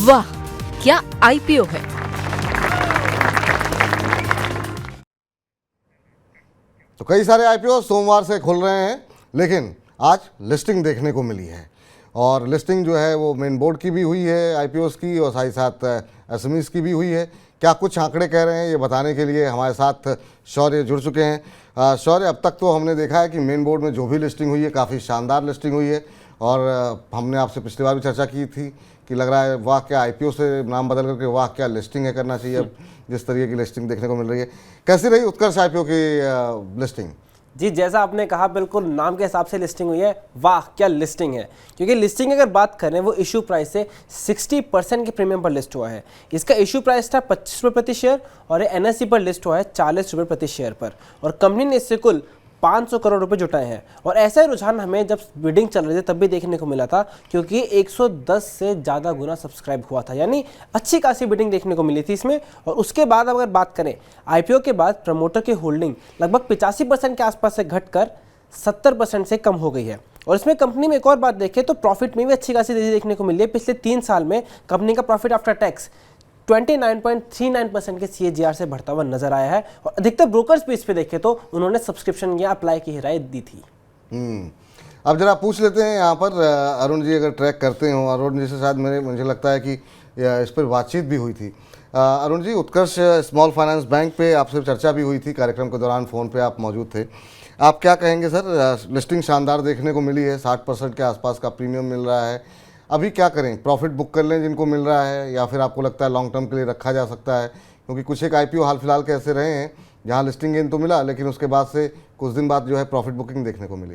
वाह, क्या आईपीओ है। तो कई सारे आईपीओ सोमवार से खुल रहे हैं, लेकिन आज लिस्टिंग देखने को मिली है। और लिस्टिंग जो है वो मेन बोर्ड की भी हुई है आईपीओस की, और साथ ही साथ एसएमईस की भी हुई है। क्या कुछ आंकड़े कह रहे हैं ये बताने के लिए हमारे साथ शौर्य जुड़ चुके हैं। शौर्य, अब तक तो हमने देखा है कि मेन बोर्ड में जो भी लिस्टिंग हुई है काफ़ी शानदार लिस्टिंग हुई है, और हमने आपसे पिछली बार भी चर्चा की थी कि लग रहा है वाह क्या आईपीओ से नाम बदल करके वाह क्या लिस्टिंग है करना चाहिए। अब जिस तरीके की लिस्टिंग देखने को मिल रही है, कैसी रही उत्कर्ष आईपीओ की लिस्टिंग? जी, जैसा आपने कहा बिल्कुल नाम के हिसाब से लिस्टिंग हुई है, वाह क्या लिस्टिंग है। क्योंकि लिस्टिंग अगर बात करें वो इशू प्राइस से 60% के प्रीमियम पर लिस्ट हुआ है। इसका इशू प्राइस था 25 रुपये प्रति शेयर और ये एनएससी पर लिस्ट हुआ है 40 रुपये प्रति शेयर पर, और कंपनी ने इससे कुल 500 करोड़ रुपए जुटाए हैं। और ऐसा रुझान हमें जब बिडिंग चल रही थी तब भी देखने को मिला था, क्योंकि 110 से ज़्यादा गुना सब्सक्राइब हुआ था, यानी अच्छी खासी बिडिंग देखने को मिली थी इसमें। और उसके बाद अगर बात करें आईपीओ के बाद प्रमोटर की होल्डिंग लगभग 85% के आसपास से घटकर 70% से कम हो गई है। और इसमें कंपनी में एक और बात देखें तो प्रॉफिट में भी अच्छी खासी तेजी देखने को मिली है। पिछले 3 साल में कंपनी का प्रॉफिट आफ्टर टैक्स 29.39% के CAGR से बढ़ता हुआ नजर आया है। और अधिकतर ब्रोकर्स भी इस पे देखे तो उन्होंने सब्सक्रिप्शन या अप्लाई की राय दी थी। अब जरा पूछ लेते हैं यहाँ पर अरुण जी, अगर ट्रैक करते हो अरुण जी से शायद मुझे लगता है कि इस पर बातचीत भी हुई थी। अरुण जी, उत्कर्ष स्मॉल फाइनेंस बैंक पे आपसे चर्चा भी हुई थी, कार्यक्रम के दौरान फ़ोन पे आप मौजूद थे। आप क्या कहेंगे सर? लिस्टिंग शानदार देखने को मिली है, 60% के आसपास का प्रीमियम मिल रहा है। अभी क्या करें? प्रॉफिट बुक कर लें जिनको मिल रहा है, या फिर आपको लगता है लॉन्ग टर्म के लिए रखा जा सकता है? क्योंकि कुछ एक आईपीओ हाल फिलहाल के ऐसे रहे हैं जहां लिस्टिंग गेन तो मिला, लेकिन उसके बाद से कुछ दिन बाद जो है प्रॉफिट बुकिंग देखने को मिली।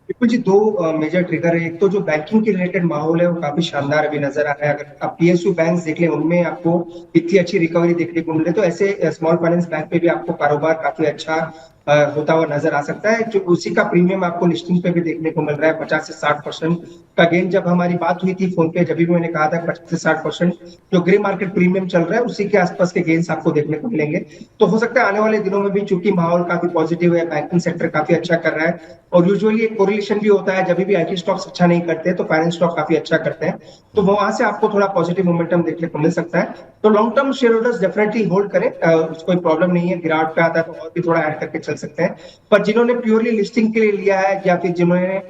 बिल्कुल जी, 2 मेजर ट्रिगर है। एक तो जो बैंकिंग के रिलेटेड माहौल है वो काफी शानदार अभी नजर आ रहा है। अगर आप पीएसयू बैंक देख लें उनमें आपको इतनी अच्छी रिकवरी देखने को मिले, तो ऐसे स्मॉल फाइनेंस बैंक पे भी आपको कारोबार काफी अच्छा होता हुआ नजर आ सकता है। जो उसी का प्रीमियम आपको लिस्टिंग पे भी देखने को मिल रहा है, 50 से 60% का गेन। जब हमारी बात हुई थी फोन पे, जब भी मैंने कहा था 50 से 60% जो ग्रे मार्केट प्रीमियम चल रहा है उसी के आसपास के गेन्स आपको देखने को मिलेंगे। तो हो सकता है आने वाले दिनों में भी, चूंकि माहौल काफी पॉजिटिव है, बैंकिंग सेक्टर काफी अच्छा कर रहा है, और यूजुअली एक कोरिलेशन भी होता है, जब भी आईटी स्टॉक्स अच्छा नहीं करते तो फाइनेंस स्टॉक काफी अच्छा करते हैं, तो वहां से आपको थोड़ा पॉजिटिव मोमेंटम देखने को मिल सकता है। तो long term share holders definitely hold करें, कोई प्रॉब्लम नहीं है। गिरावट पे आता है तो और भी थोड़ा ऐड करके चल सकते हैं। पर जिन्होंने प्योरली लिस्टिंग के लिए लिया है, या फिर जिन्होंने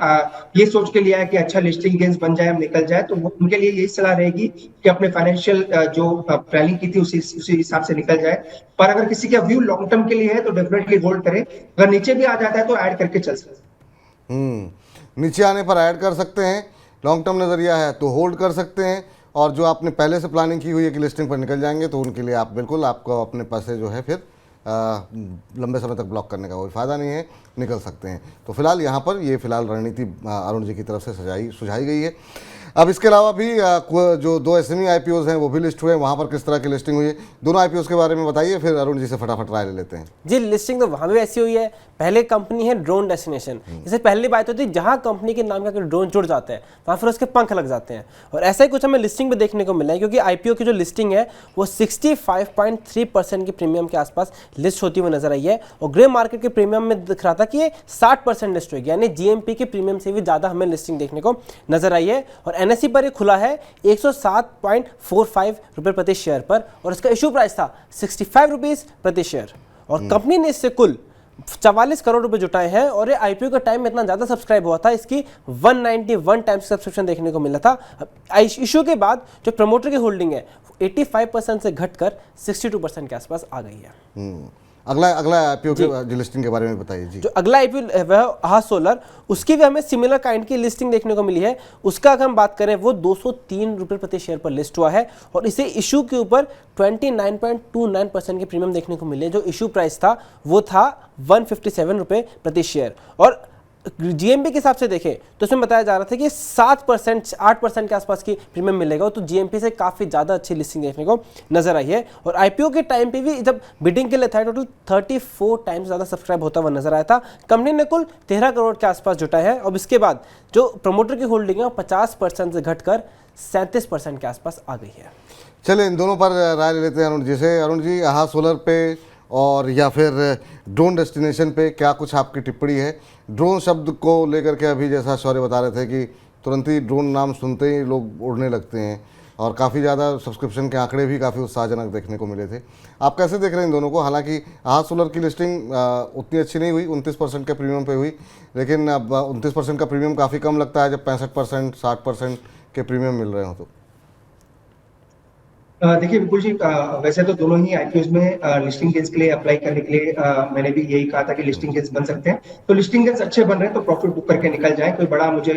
ये सोच के लिया है कि अच्छा लिस्टिंग गेन्स बन जाए, हम निकल जाए, तो उनके लिए यही सलाह रहेगी कि अपने फाइनेंशियल जो प्लानिंग की थी उसी हिसाब से निकल जाए। पर अगर किसी का व्यू लॉन्ग टर्म के लिए है तो डेफिनेटली होल्ड करें। अगर नीचे भी आ जाता है तो ऐड करके चल सकते हैं। नीचे आने पर ऐड कर सकते हैं, लॉन्ग टर्म नज़रिया है तो होल्ड कर सकते हैं, और जो आपने पहले से प्लानिंग की हुई है कि लिस्टिंग पर निकल जाएंगे तो उनके लिए आप बिल्कुल, आपको अपने पैसे जो है फिर लंबे समय तक ब्लॉक करने का कोई फ़ायदा नहीं है, निकल सकते हैं। तो फिलहाल यहाँ पर ये फिलहाल रणनीति अरुण जी की तरफ से सुझाई गई है। अब इसके अलावा भी जो 2 एसएमई आईपीओज हैं वो भी लिस्ट हुए, वहाँ पर किस तरह की लिस्टिंग हुई है, दोनों आईपीओज के बारे में बताइए, फिर अरुण जी से फटाफट राय ले लेते हैं। जी, लिस्टिंग तो वहाँ भी ऐसी हुई है। पहले कंपनी है ड्रोन डेस्टिनेशन। इससे पहली बात होती है जहाँ कंपनी के नाम का ड्रोन जुड़ जाता है वहाँ फिर उसके पंख लग जाते हैं, और ऐसा ही कुछ हमें लिस्टिंग में देखने को मिला है। क्योंकि आईपीओ की जो लिस्टिंग है वो 65.3% की प्रीमियम के आसपास लिस्ट होती हुई नजर आई है, और ग्रे मार्केट के प्रीमियम में दिख रहा था कि ये 60% लिस्ट होगी, यानी जीएमपी के प्रीमियम से भी ज़्यादा हमें लिस्टिंग देखने को नजर आई है। और एनएससी पर ये खुला है 107.45 रुपये प्रति शेयर पर, और इसका इशू प्राइस था 65 रुपीज़ प्रति शेयर, और कंपनी ने इससे कुल 44 करोड़ रुपए जुटाए हैं। और ये आईपीओ के टाइम में इतना ज्यादा सब्सक्राइब हुआ था, इसकी 191 टाइम्स सब्सक्रिप्शन देखने को मिला था। इशू के बाद जो प्रमोटर की होल्डिंग है 85% से घटकर 62% के आसपास आ गई है। अगला आईपीओ के लिस्टिंग के बारे में बताइए जी। जो अगला आईपीओ है वह आहा सोलर, उसकी भी हमें सिमिलर काइंड की लिस्टिंग देखने को मिली है। उसका अगर हम बात करें वो 203 रुपये प्रति शेयर पर लिस्ट हुआ है, और इसे इशू के ऊपर 29.29% के प्रीमियम देखने को मिले। जो इशू प्राइस था वो था 157 रुपये प्रति शेयर, और जीएमपी के हिसाब से देखें तो उसमें बताया जा रहा था कि 7% 8% के आसपास की प्रीमियम मिलेगा, तो जीएमपी से काफ़ी ज़्यादा अच्छी लिस्टिंग देखने को नजर आई है। और आईपीओ के टाइम पे भी जब बिडिंग के लिए था टोटल 34 टाइम्स ज़्यादा सब्सक्राइब होता हुआ नजर आया था। कंपनी ने कुल 13 करोड़ के आसपास जुटाए हैं। अब इसके बाद जो प्रमोटर की होल्डिंग है 50% से घटकर 37% के आसपास आ गई है। चलिए इन दोनों पर राय ले लेते हैं अरुण जी से। अरुण जी, आहा सोलर पे और या फिर ड्रोन डेस्टिनेशन पे क्या कुछ आपकी टिप्पणी है? ड्रोन शब्द को लेकर के अभी जैसा शौर्य बता रहे थे कि तुरंत ही ड्रोन नाम सुनते ही लोग उड़ने लगते हैं और काफ़ी ज़्यादा सब्सक्रिप्शन के आंकड़े भी काफ़ी उत्साहजनक देखने को मिले थे। आप कैसे देख रहे हैं इन दोनों को? हालांकि आज सोलर की लिस्टिंग उतनी अच्छी नहीं हुई, 29% के प्रीमियम पे हुई, लेकिन अब 29% का प्रीमियम काफ़ी कम लगता है जब 65% 60% के प्रीमियम मिल रहे हो तो। देखिए विपुल जी, वैसे तो दोनों ही आईपीओ में लिस्टिंग गेंस के लिए अप्लाई करने के लिए मैंने भी यही कहा था कि लिस्टिंग गेंस बन सकते हैं। तो लिस्टिंग गेंस अच्छे बन रहे हैं तो प्रॉफिट बुक करके निकल जाए। कोई बड़ा मुझे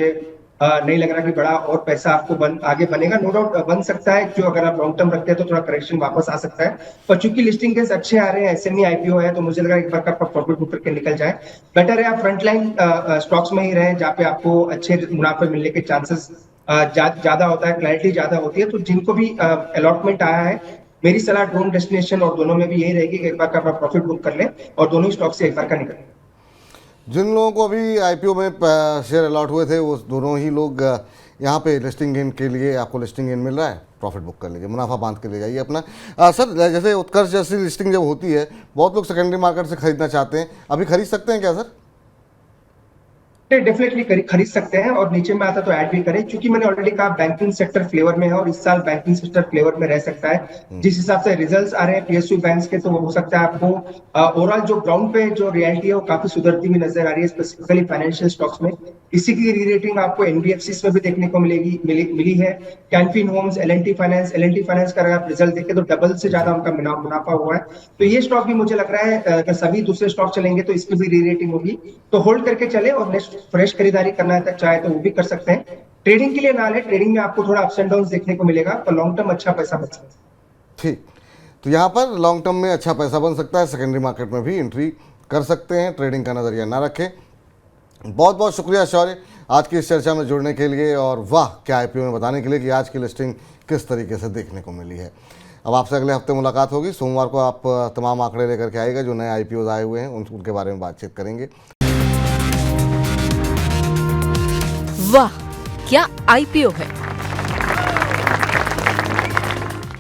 नहीं लग रहा कि बड़ा और पैसा आपको आगे बनेगा। नो डाउट बन सकता है, जो अगर आप लॉन्ग टर्म रखते हैं तो थोड़ा करेक्शन वापस आ सकता है, पर चूंकि लिस्टिंग गेंस अच्छे आ रहे हैं, एसएमई आईपीओ है, तो मुझे लग रहा है एक बार का प्रॉफिट बुक करके निकल जाए। बेटर है आप फ्रंटलाइन स्टॉक्स में ही रहें जहाँ पे आपको अच्छे मुनाफे मिलने के चांसेस ज्यादा होता है, क्लैरिटी ज्यादा होती है। तो जिनको भी अलॉटमेंट आया है, मेरी सलाह ड्रोन डेस्टिनेशन और दोनों में भी यही रहेगी कि एक बार का आप प्रॉफिट बुक कर लें और दोनों ही स्टॉक से एक बार का निकलें। जिन लोगों को अभी आईपीओ में शेयर अलॉट हुए थे वो दोनों ही लोग यहाँ पे लिस्टिंग गेन के लिए, आपको लिस्टिंग गेन मिल रहा है, प्रॉफिट बुक कर लीजिए, मुनाफा बांध के ले जाइए अपना। सर, जैसे उत्कर्ष जैसी लिस्टिंग जब होती है, बहुत लोग सेकेंडरी मार्केट से खरीदना चाहते हैं, अभी खरीद सकते हैं क्या सर? डेफिनेटली खरीद सकते हैं, और नीचे में आता तो ऐड भी करें, क्योंकि मैंने ऑलरेडी कहा बैंकिंग सेक्टर फ्लेवर में है और इस साल बैंकिंग सेक्टर फ्लेवर में रह सकता है। जिस हिसाब से रिजल्ट्स आ रहे हैं पीएसयू बैंक्स के, तो हो सकता है आपको ओवरऑल जो ग्राउंड पे जो रियलिटी है वो काफी सुधरती हुई नजर आ रही है, स्पेसिफिकली फाइनेंशियल स्टॉक्स में। इसी की री-रेटिंग आपको एनबीएफसी में भी देखने को मिली है। कैनफिन होम्स, एल&टी फाइनेंस का अगर आप रिजल्ट देखें तो डबल से ज्यादा उनका मुनाफा हुआ है। तो ये स्टॉक भी मुझे लग रहा है अगर सभी दूसरे स्टॉक चलेंगे तो इसकी भी री-रेटिंग होगी, तो होल्ड करके चले, और नेक्स्ट फ्रेश खरीदारी करना है चाहे तो वो भी कर सकते हैं। ट्रेडिंग के लिए ना ले, ट्रेडिंग में आपको थोड़ा अप्स एंड डाउन देखने को मिलेगा, पर लॉन्ग टर्म अच्छा पैसा बच सकता है। ठीक, तो यहाँ पर लॉन्ग टर्म में अच्छा पैसा बन सकता है, सेकेंडरी मार्केट में भी एंट्री कर सकते हैं, ट्रेडिंग का नज़रिया ना रखें। बहुत बहुत शुक्रिया शौर्य आज की इस चर्चा में जुड़ने के लिए, और वाह क्या आईपीओ में बताने के लिए कि आज की लिस्टिंग किस तरीके से देखने को मिली है। अब आपसे अगले हफ्ते मुलाकात होगी, सोमवार को आप तमाम आंकड़े लेकर के आएगा, जो नए आईपीओ आए हुए हैं उनके बारे में बातचीत करेंगे। वाह क्या आईपीओ है।